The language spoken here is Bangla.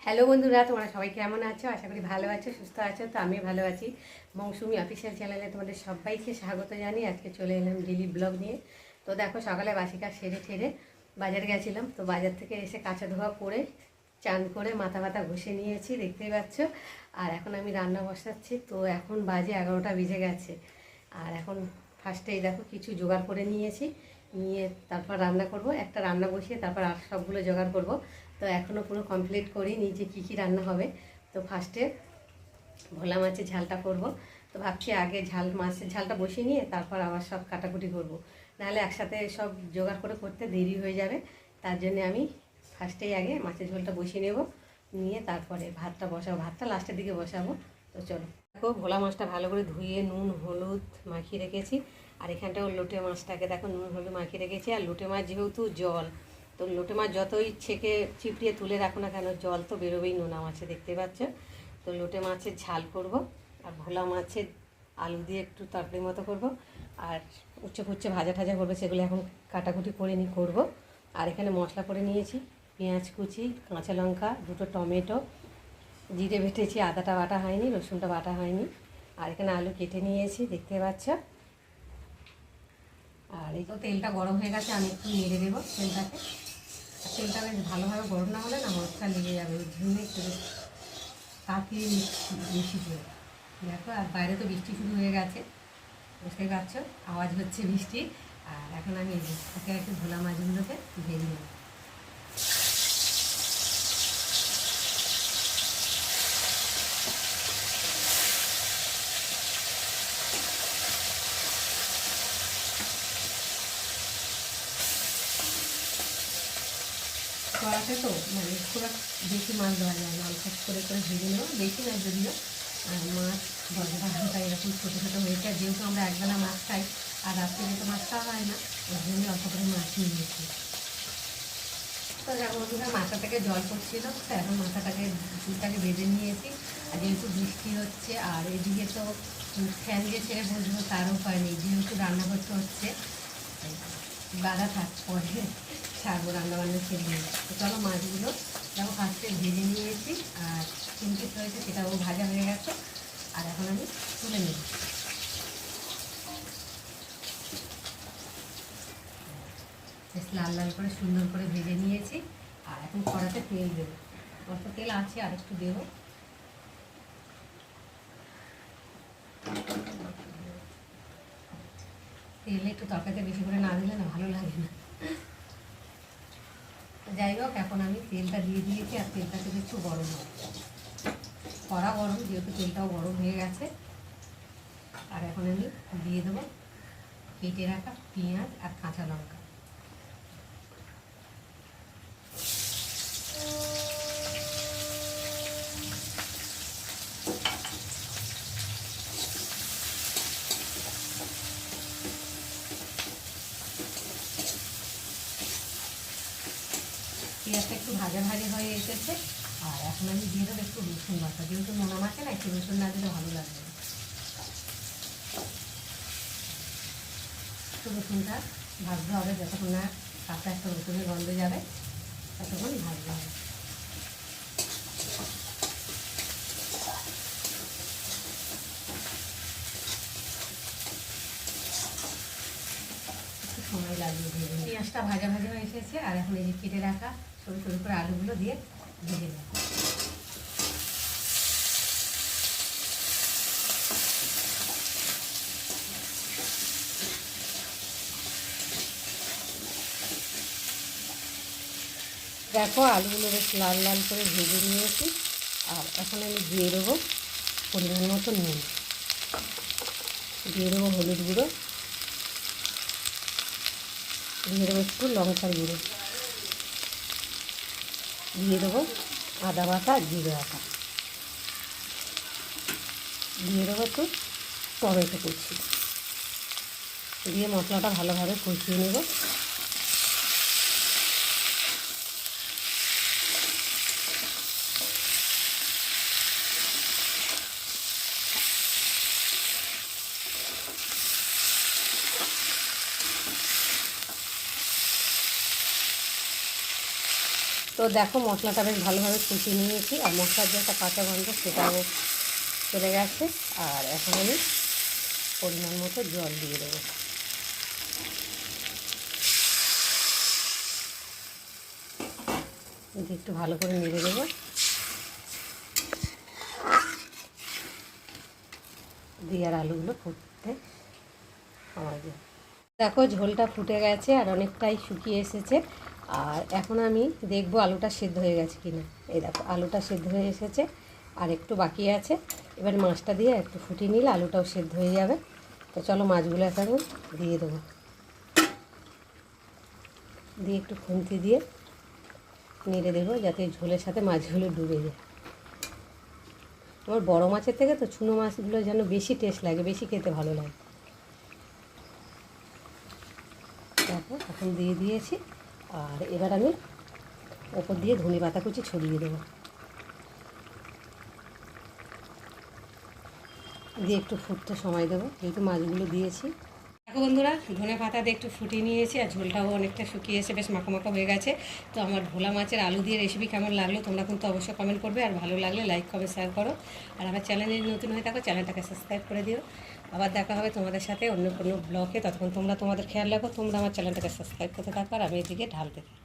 হ্যালো বন্ধুরা, তোমরা সবাই কেমন আছো? আশা করি ভালো আছো, সুস্থ আছো। তো আমি ভালো আছি। মৌসুমি অফিসিয়াল চ্যানেলে তোমাদের সবাইকে স্বাগত জানিয়ে আজকে চলে এলাম ডেলি ব্লগ নিয়ে। তো দেখো, সকালে বাসি কাজ সেরে ঠেরে বাজার গেছিলাম। তো বাজার থেকে এসে কাঁচা ধোয়া করে চান করে মাথা ব্যথা ঘষে নিয়েছি, দেখতেই পাচ্ছ। আর এখন আমি রান্না বসাচ্ছি। তো এখন বাজে 11টা বেজে গেছে। আর এখন ফার্স্টেই দেখো কিছু জোগাড় করে নিয়েছি, নিয়ে তারপর রান্না করব। একটা রান্না বসিয়ে তারপর আর সবগুলো জোগাড় করব। তো এখনও পুরো কমপ্লিট করিনি যে কী কী রান্না হবে। তো ফার্স্টে ভোলা মাছের ঝালটা করব। তো ভাবছি আগে মাছের ঝালটা বসিয়ে নিয়ে তারপর আবার সব কাটাকুটি করব, নাহলে একসাথে সব জোগাড় করে করতে দেরি হয়ে যাবে। তার জন্য আমি ফার্স্টেই আগে মাছের ঝোলটা বসিয়ে নেব, নিয়ে তারপরে ভাতটা বসাবো। ভাতটা লাস্টের দিকে বসাবো। তো চলো, দেখো ভোলা মাছটা ভালো করে ধুয়ে নুন হলুদ মাখিয়ে রেখেছি। আর এখানটাও লোটে মাছটাকে দেখো নুন হলুদ মাখিয়ে রেখেছি। আর লোটে মাছ যেহেতু জল, তো লোটে মাছ যতই ছেঁকে চিপড়িয়ে তুলে রাখো না কেন, জল তো বেরোবেই নোনা মাছে, দেখতে পাচ্ছ। তো লোটে মাছের ঝাল করব। আর ভোলা মাছের আলু দিয়ে একটু তরকারি মতো করব। আর উচ্ছে ফুচ্ছে ভাজা টাজা করবে, সেগুলো এখন কাটাকুটি করে করব। আর এখানে মশলা করে নিয়েছি, পেঁয়াজ কুচি, কাঁচা লঙ্কা, দুটো টমেটো, জিরে বেটেছি, আদাটা বাটা হয়নি, রসুনটা বাটা হয়নি। আর এখানে আলু কেটে নিয়েছি, দেখতে পাচ্ছ। আর এই তো তেলটা গরম হয়ে গেছে, আমি একটু নেড়ে দেবো তেলটাকে। তেলটা বেশ ভালোভাবে গরম না হলে না মাছটা লেগে যাবে, ওই জন্য একটু তাড়াতাড়ি বেশি করে দেখো। আর বাইরে তো বৃষ্টি শুরু হয়ে গেছে, বুঝতেই পারছো, আওয়াজ হচ্ছে বৃষ্টি। আর এখন আমি একে একটু ভোলা মাছগুলোকে ভেজে নেব। কড়াতে তো মানে খুব বেশি মাছ দেওয়া যায় না, অল্প করে করে ভেজে নেব, বেশি না যদিও। আর মাছ দরজা ঘন্টা এরকম ছোটো ছোটো হয়েছে, যেহেতু আমরা একবেলা মাছ খাই আর রাত্রে যেহেতু মাছ খাওয়া হয় না, ওই জন্য অল্প করে মাছ নিয়েছি। তো দেখো বন্ধুরা, মাথা থেকে জল পড়ছিল, তো এখন মাথাটাকে চুলটাকে বেঁধে নিয়েছি। আর যেহেতু বৃষ্টি হচ্ছে আর এদিকে তো ফ্যান দিয়ে ছেড়ে বসবো, তার উপায় নেই, যেহেতু রান্না করতে হচ্ছে, বাধা থাক পরে ছাড়বো রান্নাবান্না ছেড়ে নিয়ে। তো চলো, মাছগুলো দেখো ফার্স্টে ভেজে নিয়েছি। আর চিনকিট রয়েছে, সেটাও ভাজা হয়ে গেছে। আর এখন আমি তুলে নেব। বেশ লাল লাল করে সুন্দর করে ভেজে নিয়েছি। আর এখন কড়াতে তেল দেবো, অল্প তেল আছে, আর একটু দেবো। তেলে একটু তরকারিতে বেশি করে না দিলে না ভালো লাগে না। যাই হোক, এখন আমি তেলটা দিয়ে দিয়েছি। আর তেলটা থেকে একটু গরম হবে, কড়া গরম, যেহেতু তেলটাও গরম হয়ে গেছে। আর এখন আমি দিয়ে দেবো কেটে রাখা পেঁয়াজ আর কাঁচা লঙ্কা। পেঁয়াজটা একটু ভাজা ভাজা হয়ে এসেছে। আর এখন আমি দিয়ে দেবো একটু রসুন বাটা, যেহেতু নোনা মাছে না, একটু রসুন না দিলে ভালো লাগবে না। একটু রসুনটা ভাজতে হবে, যতক্ষণ না কাঁচা একটা রসুনের গন্ধ যাবে ততক্ষণ ভাজতে হবে। একটু সময় লাগবে ভেজে। পেঁয়াজটা ভাজা ভাজা হয়ে এসেছে। আর এখন এই যে কেটে রাখা সরু সরু করে আলুগুলো দিয়ে ভেজে নেব। দেখো, আলুগুলো বেশ লাল লাল করে ভেজে নিয়েছি। আর এখন আমি দিয়ে দেবো পরিমাণ মতো নুন, দিয়ে দেবো হলুদ গুঁড়ো, দিয়ে দেবো একটু লঙ্কার গুঁড়ো, দিয়ে দেবো আদা বাটা জিরে বাটা, দিয়ে দেবো একটু টমেটো কুচি, দিয়ে মশলাটা ভালোভাবে কষিয়ে নেব। তো তো দেখো মশলাটা বেশ ভালোভাবে কষিয়ে নিয়েছি, আর মশলার যে একটা কাঁচা গন্ধ সেটাও চলে গেছে। আর এখন আমি পরিমাণ মতো জল দিয়ে দেবো। একটু ভালো করে নেড়ে দেবো, দিয়ে আর আলুগুলো ফুটতে আমার দেখো ঝোলটা ফুটে গেছে আর অনেকটাই শুকিয়ে এসেছে। আর এখন আমি দেখবো আলুটা সেদ্ধ হয়ে গেছে কিনা। এই দেখো আলুটা সেদ্ধ হয়ে এসেছে, আর একটু বাকি আছে। এবার মাছটা দিয়ে একটু ফুটিয়ে নিলে আলুটাও সেদ্ধ হয়ে যাবে। তো চলো মাছগুলো এখন দিয়ে দেবো, দিয়ে একটু খুন্তি দিয়ে নেড়ে দেবো যাতে ঝোলের সাথে মাছগুলো ডুবে যায়। আমার বড় মাছের থেকে তো চুনো মাছগুলো যেন বেশি টেস্ট লাগে, বেশি খেতে ভালো লাগে। দেখো এখন দিয়ে দিয়েছি, আর এবার আমি ওপর দিয়ে ধনে পাতা কুচি ছড়িয়ে দেবো, দিয়ে একটু ফুটতে সময় দেবো যেহেতু মাছগুলো দিয়েছি। দেখো বন্ধুরা ধনে পাতা দিয়ে একটু ফুটিয়ে নিয়েছি, আর ঝোলটাও অনেকটা শুকিয়েছে, বেশ মাখা মাখা হয়ে গেছে। তো আমার ভোলা মাছের আলু দিয়ে রেসিপি কেমন লাগলো তোমরা কিন্তু অবশ্যই কমেন্ট করবে, আর ভালো লাগলে লাইক কমেন্ট শেয়ার করো। আর আমার চ্যানেলে নতুন হয়ে থাকো চ্যানেলটাকে সাবস্ক্রাইব করে দিও। আবার দেখা হবে তোমাদের সাথে অন্য কোনো ব্লগে, ততক্ষণ তোমরা তোমাদের খেয়াল রাখো, তোমরা আমার চ্যানেলটাকে সাবস্ক্রাইব করতে থাকো আর আমি এদিকে ঢালতে থাকি।